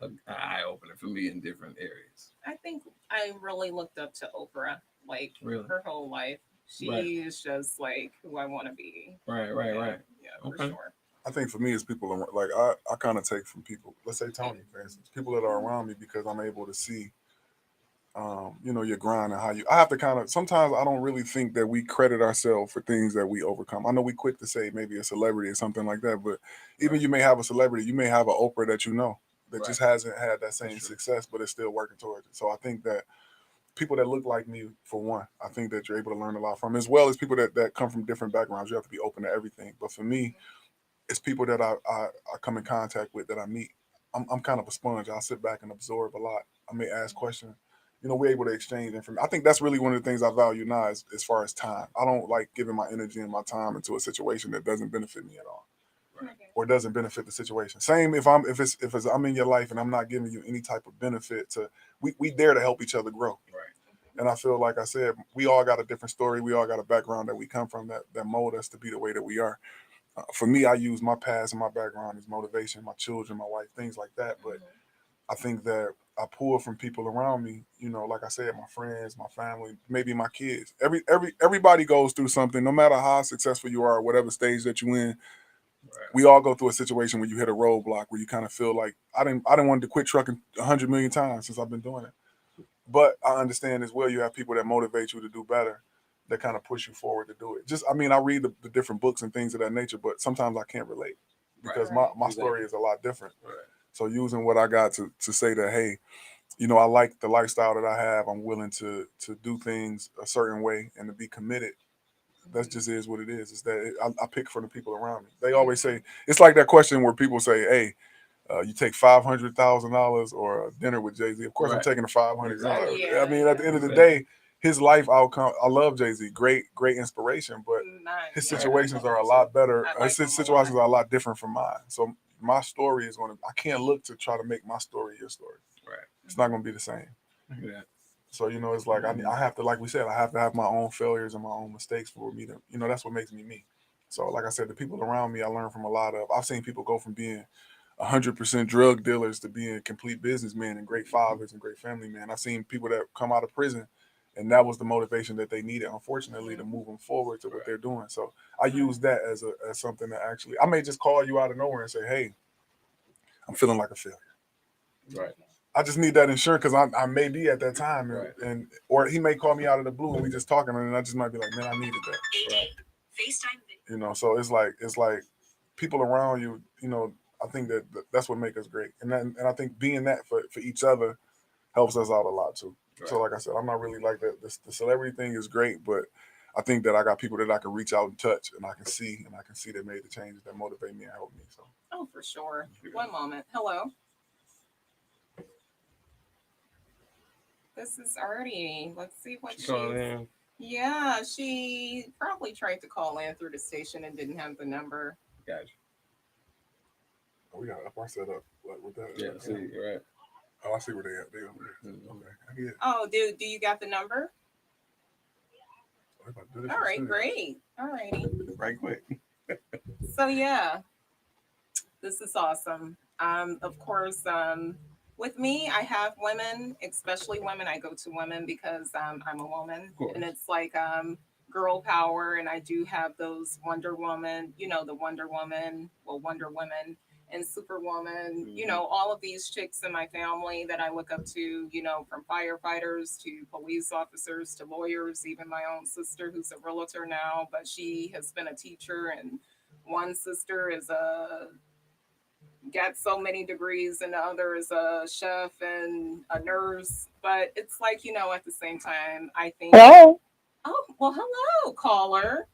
an eye opener for me in different areas. I think I really looked up to Oprah, like Really? her whole life. She Right. is just like who I want to be. Right. Yeah, for Okay. sure. I think for me, it's people like I kind of take from people. Let's say Tony, for instance, people that are around me because I'm able to see, your grind and how you. I have to kind of. Sometimes I don't really think that we credit ourselves for things that we overcome. I know we quick to say maybe a celebrity or something like that, but even you may have a celebrity, you may have an Oprah that you know that Right. just hasn't had that same That's true. success, but is still working towards it. So I think that people that look like me, for one, I think that you're able to learn a lot from, as well as people that come from different backgrounds. You have to be open to everything. But for me, it's people that I come in contact with that I meet. I'm kind of a sponge. I'll sit back and absorb a lot. I may ask questions. We're able to exchange information. I think that's really one of the things I value now as far as time. I don't like giving my energy and my time into a situation that doesn't benefit me at all. Right. Or doesn't benefit the situation. Same if it's I'm in your life and I'm not giving you any type of benefit to we dare to help each other grow. Right. And I feel like I said, we all got a different story. We all got a background that we come from that mold us to be the way that we are. For me, I use my past and my background as motivation, my children, my wife, things like that. But I think that I pull from people around me, like I said, my friends, my family, maybe my kids. Everybody goes through something, no matter how successful you are, whatever stage that you're in. Right. We all go through a situation where you hit a roadblock where you kind of feel like I didn't want to quit trucking 100 million times since I've been doing it. But I understand as well you have people that motivate you to do better, that kind of push you forward to do it. I read the different books and things of that nature, but sometimes I can't relate because Right. my story is a lot different. Right. So using what I got to say that, hey, I like the lifestyle that I have. I'm willing to do things a certain way and to be committed. That just is what it is. Is that I pick from the people around me. They always say, it's like that question where people say, hey, you take $500,000 or a dinner with Jay-Z. Of course, I'm Right. taking the 500. Exactly. Yeah, I mean, at the end of the Exactly. day, his life outcome. I love Jay-Z. Great inspiration, but his situations are a lot better. I like His him a situations lot. are a lot different from mine. So my story is going to. I can't look to try to make my story your story. Right. It's not going to be the same. Yeah. So it's like I have to, like we said, I have to have my own failures and my own mistakes for me to, that's what makes me me. So like I said, the people around me, I learn from a lot of. I've seen people go from being 100% drug dealers to being complete businessmen and great fathers and great family men. I've seen people that come out of prison, and that was the motivation that they needed, unfortunately, to move them forward to what they're doing. So I use that as something that actually, I may just call you out of nowhere and say, hey, I'm feeling like a failure. Right. I just need that insurance because I may be at that time, Right. and or he may call me out of the blue and we just talking, and I just might be like, man, I needed that. Right. FaceTime. So it's like people around you. I think that's what makes us great, and I think being that for each other helps us out a lot too. Right. So like I said, I'm not really like that. The celebrity thing is great, but I think that I got people that I can reach out and touch, and I can see they made the changes that motivate me and help me. So Oh, for sure. One moment. Hello. This is Artie. Let's see what she's. Yeah, she probably tried to call in through the station and didn't have the number. Gotcha. we got up our setup like with that. Yeah. See. Right. Oh, I see where they at. They over there. Mhm. Okay, I get it. Oh, do you got the number? We're about to do this All in the right, studio. great. All righty. Right quick. So yeah, this is awesome. Of course, with me, I have women, especially women. I go to women because I'm a woman, course. and it's like girl power. And I do have those Wonder Woman, the Wonder Woman, Wonder Women and Superwoman, you know, all of these chicks in my family that I look up to, you know, from firefighters to police officers to lawyers, even my own sister who's a realtor now, but she has been a teacher, and one sister is a got so many degrees and the other is a chef and a nurse. But it's like, you know, at the same time, I think, Hello. oh, well, hello, caller.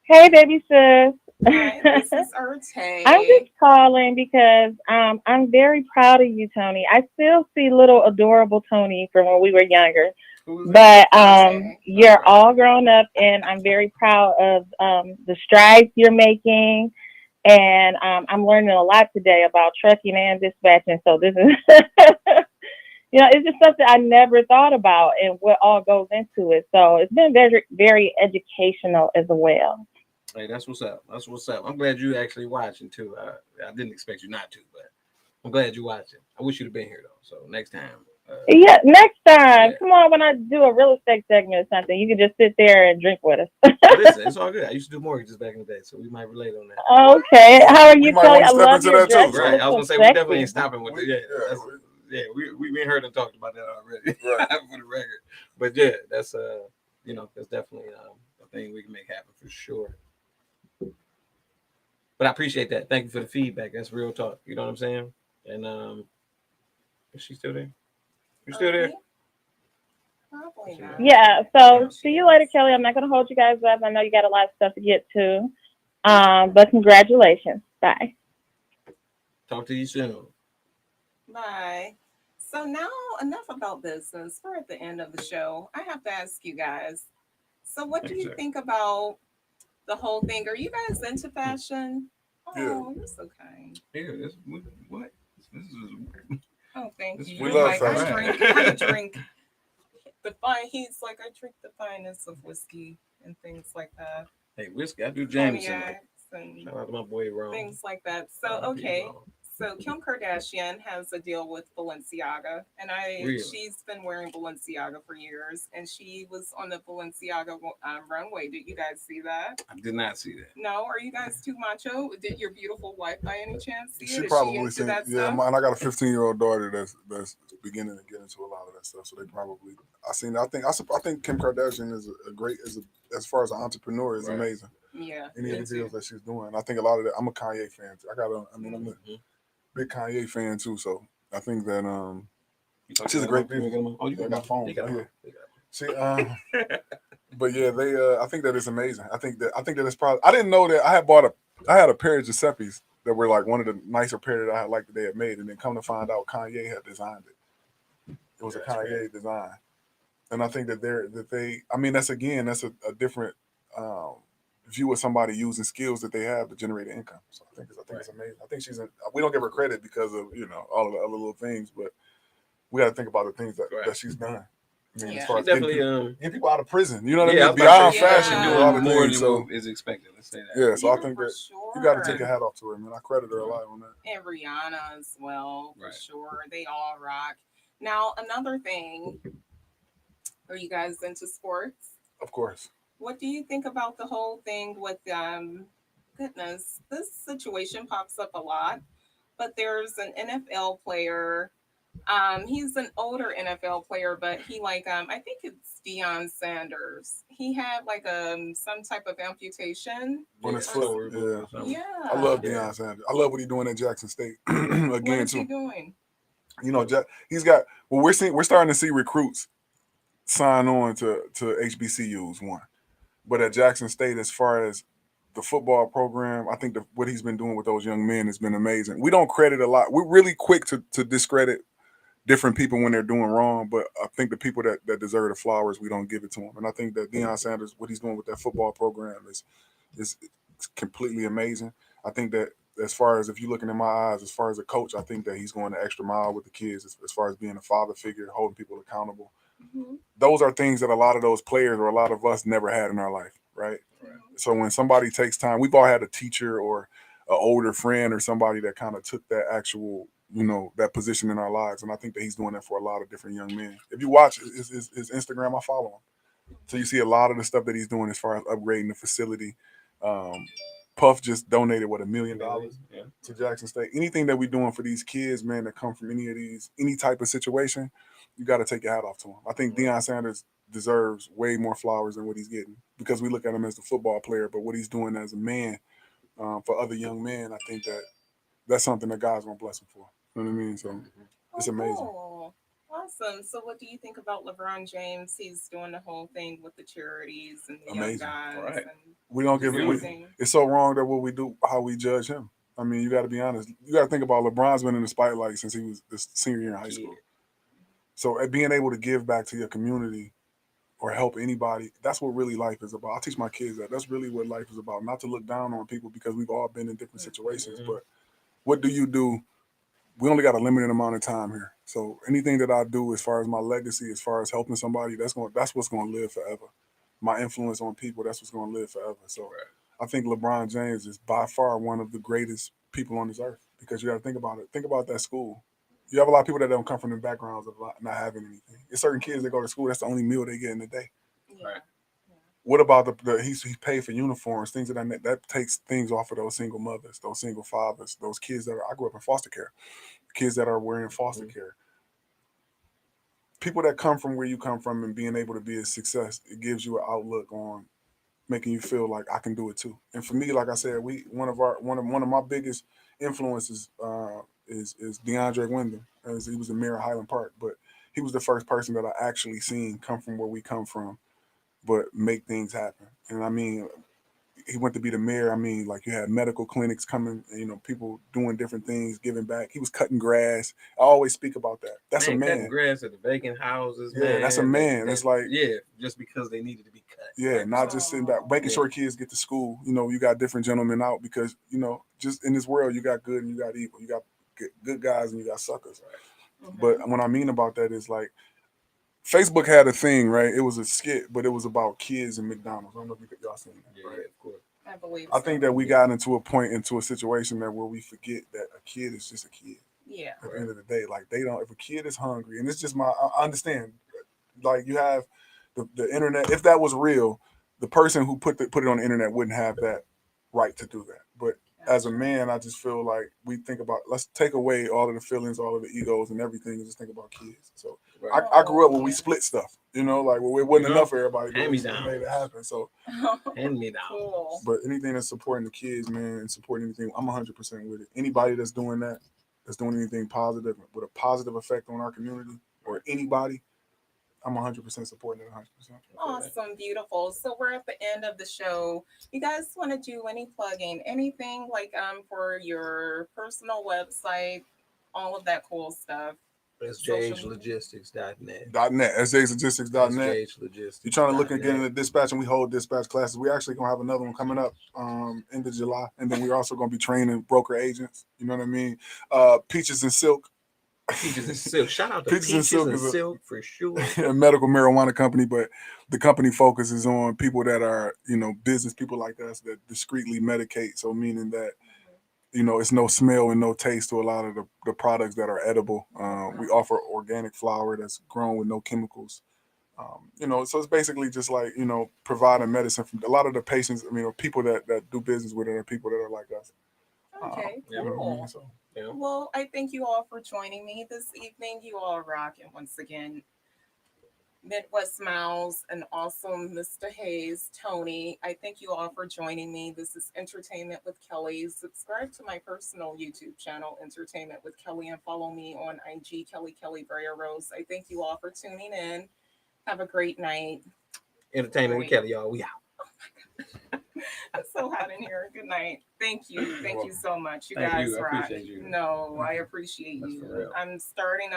Hey, baby sis. Hi, this is I'm just Erte. calling because I'm very proud of you, Tony. I still see little adorable Tony from when we were younger, Who's that? but Erte. you're all grown up, and I'm very proud of the strides you're making. And I'm learning a lot today about trucking and dispatching. So this is, it's just something I never thought about and what all goes into it. So it's been very, very educational as well. Hey, that's what's up. That's what's up. I'm glad you actually watching too. I didn't expect you not to, but I'm glad you're watching. I wish you'd have been here though. So next time. Yeah, next time, Yeah. come on, when I do a real estate segment or something, you can just sit there and drink with us. Listen, it's all good. I used to do mortgages back in the day, so we might relate on that. Okay, how are We you, might Tony? wanna I step love into your that too, dress. so- You Right. look I was so gonna say we definitely ain't sexy. stopping with it. Yeah, we ain't heard them talked about that already. Right. For the record. But yeah, that's that's definitely a thing we can make happen for sure. But I appreciate that. Thank you for the feedback. That's real talk. You know what I'm saying? And is she still there? You still there? Probably not. Yeah, There so she see you later, is. Kelly. I'm not going to hold you guys up. I know you got a lot of stuff to get to. But congratulations. Bye. Talk to you soon. Bye. So now enough about business. We're at the end of the show. I have to ask you guys. So what do Thank you, you sir. think about the whole thing? Are you guys into fashion? Yeah. Oh, you're so kind. Yeah, what? This is Oh, thank This you. is You're We love like, I fashion. drink the fine. He's like, I drink the finest of whiskey and things like that. hey, whiskey. I do Jameson. Cognacs and Shout out to my boy Ron. things like that. So R.I.P. okay, Ron. so Kim Kardashian has a deal with Balenciaga, and Really? she's been wearing Balenciaga for years, and she was on the Balenciaga runway. Did you guys see that? I did not see that. No, are you guys too macho? Did your beautiful wife by any chance see it? She Is probably into seen. that Yeah, stuff? and I got a 15-year-old daughter that's beginning to get into a lot of that stuff. So they probably. I seen. I think Kim Kardashian is a great as far as an entrepreneur is Right. amazing. Yeah, Any me of the deals too. that she's doing. I think a lot of that. I'm a Kanye fan. I'm a Mhm. big Kanye fan too. So I think that You talking she's a about great him? You people. got him? Oh, you Yeah, I got got him. phones You got right him. here. You got him. She but yeah, they I think that it's amazing. I think that it's probably I didn't know that I had a pair of Giuseppe's that were like one of the nicer pair that I had liked that they had made, and then come to find out Kanye had designed it. It was a That's Kanye great. design. And I think I mean that's a different view of somebody using skills that they have to generate income. So I think it's amazing. I think we don't give her credit because of, all of the other little things, but we got to think about the things Right. that she's done. I mean, Yeah. as far She as definitely getting people out of prison, you know what yeah, I I was mean? about to Beyond say Yeah. fashion, she's do a doing lot of more things. than So what is expected. Let's say that. yeah, so I Yeah, think for that sure. you got to take your hat off to her, man. I credit her a lot on that. And Rihanna as well, for Right. sure. They all rock. Now, another thing, are you guys into sports? Of course. What do you think about the whole thing with goodness, this situation pops up a lot, but there's an NFL player. He's an older NFL player, but he like I think it's Deion Sanders. He had like some type of amputation. On Yeah, his Or foot. toe removal Yeah. or something. yeah. I love Yeah. Deion Sanders. I love what he's doing at Jackson State What again is he too. doing? He's got. Well, we're starting to see recruits sign on to HBCUs one, but at Jackson State, as far as the football program, I think what he's been doing with those young men has been amazing. We don't credit a lot. We're really quick to discredit different people when they're doing wrong, but I think the people that deserve the flowers, we don't give it to them. And I think that Deion Sanders, what he's doing with that football program is completely amazing. I think that as far as if you're looking in my eyes, as far as a coach, I think that he's going the extra mile with the kids as far as being a father figure, holding people accountable. Hmm. Those are things that a lot of those players or a lot of us never had in our life, right? So when somebody takes time, we've all had a teacher or an older friend or somebody that kind of took that actual, that position in our lives. And I think that he's doing that for a lot of different young men. If you watch his Instagram, I follow him. So you see a lot of the stuff that he's doing as far as upgrading the facility. Um, Puff just donated $1 million Yeah. to Jackson State. Anything that we're doing for these kids, man, that come from any type of situation, you got to take your hat off to him. I think Deion Sanders deserves way more flowers than what he's getting because we look at him as the football player, but what he's doing as a man for other young men, I think that's something that God's gonna bless him for. You know what I mean? So it's amazing. Cool. Awesome. So, what do you think about LeBron James? He's doing the whole thing with the charities and the young Amazing. guys. Right. And We don't give amazing. it's so wrong that what we do, how we judge him. I mean, you got to be honest. You got to think about LeBron's been in the spotlight since he was this senior year in high school. So being able to give back to your community or help anybody, that's what really life is about. I teach my kids that. That's really what life is about. Not to look down on people because we've all been in different situations. But what do you do? We only got a limited amount of time here. So anything that I do as far as my legacy, as far as helping somebody, that's what's gonna live forever. My influence on people, that's what's gonna live forever. So I think LeBron James is by far one of the greatest people on this earth because you gotta think about it. Think about that school. You have a lot of people that don't come from the backgrounds of not having anything. There's certain kids that go to school, that's the only meal they get in the day. Yeah. Right. What about he paid for uniforms, things of that takes things off of those single mothers, those single fathers, those kids I grew up in foster care, kids that are wearing foster care. People that come from where you come from and being able to be a success, it gives you an outlook on making you feel like I can do it too. And for me, like I said, one of my biggest influences is DeAndre Wyndham, as he was the mayor of Highland Park, but he was the first person that I actually seen come from where we come from, but make things happen. And I mean, he went to be the mayor. I mean, like you had medical clinics coming, people doing different things, giving back. He was cutting grass. I always speak about that. That's a man. Cutting grass at the vacant houses. Yeah, man. that's a man. It's like just because they needed to be cut. Yeah, not just sitting back, making sure kids get to school. You got different gentlemen out because just in this world you got good and you got evil. You got good guys and you got suckers. Mhm. But what I mean about that is like Facebook had a thing, right? It was a skit, but it was about kids and McDonald's. I don't know if y'all seen that. Yeah, Right? of course. I believe. I think that we got into a situation that where we forget that a kid is just a kid. Yeah. At the end of the day, like if a kid is hungry, and it's just I understand, like you have the internet. If that was real, the person who put it on the internet wouldn't have that right to do that. But as a man, I just feel like we think about, let's take away all of the feelings, all of the egos and everything, and just think about kids. So I grew up when we split stuff, like where it wasn't enough for everybody. Hand me We down. made it happen. So, Hand me down. Cool. but anything that's supporting the kids, man, and supporting anything, I'm 100% with it. Anybody that's doing that, that's doing anything positive with a positive effect on our community or anybody, I'm 100% supporting it 100%. Awesome, beautiful. So we're at the end of the show. You guys want to do any plugging, anything like for your personal website, all of that cool stuff? SJHlogistics.net. .net, sjlogistics.net. SJHlogistics. You're trying to look at getting into dispatch, and we hold dispatch classes. We actually gonna have another one coming up end of July, and then we're also gonna be training broker agents. You know what I mean? Peaches and Silk. Peaches and Silk. Shout out to Peaches and Silk is a- Silk for sure. A medical marijuana company, but the company focuses on people that are, business people like us that discreetly medicate. So meaning that, it's no smell and no taste to a lot of the products that are edible. We offer organic flour that's grown with no chemicals. So it's basically just like, providing medicine from a lot of the patients, or people that do business with it are people that are like us. Okay, yeah, cool. So, Yeah. Well, I thank you all for joining me this evening. You all rock. And once again, Midwest Smiles and also Mr. Hayes, Tony, I thank you all for joining me. This is Entertainment with Kelly. Subscribe to my personal YouTube channel, Entertainment with Kelly, and follow me on IG, Kelly Brea Rose. I thank you all for tuning in. Have a great night. Entertainment with Kelly, y'all. We out. It's so hot in here. Good night. Thank you. Thank you so much. You Thank guys you. I rock. appreciate you. No, I appreciate That's you. for real. I'm starting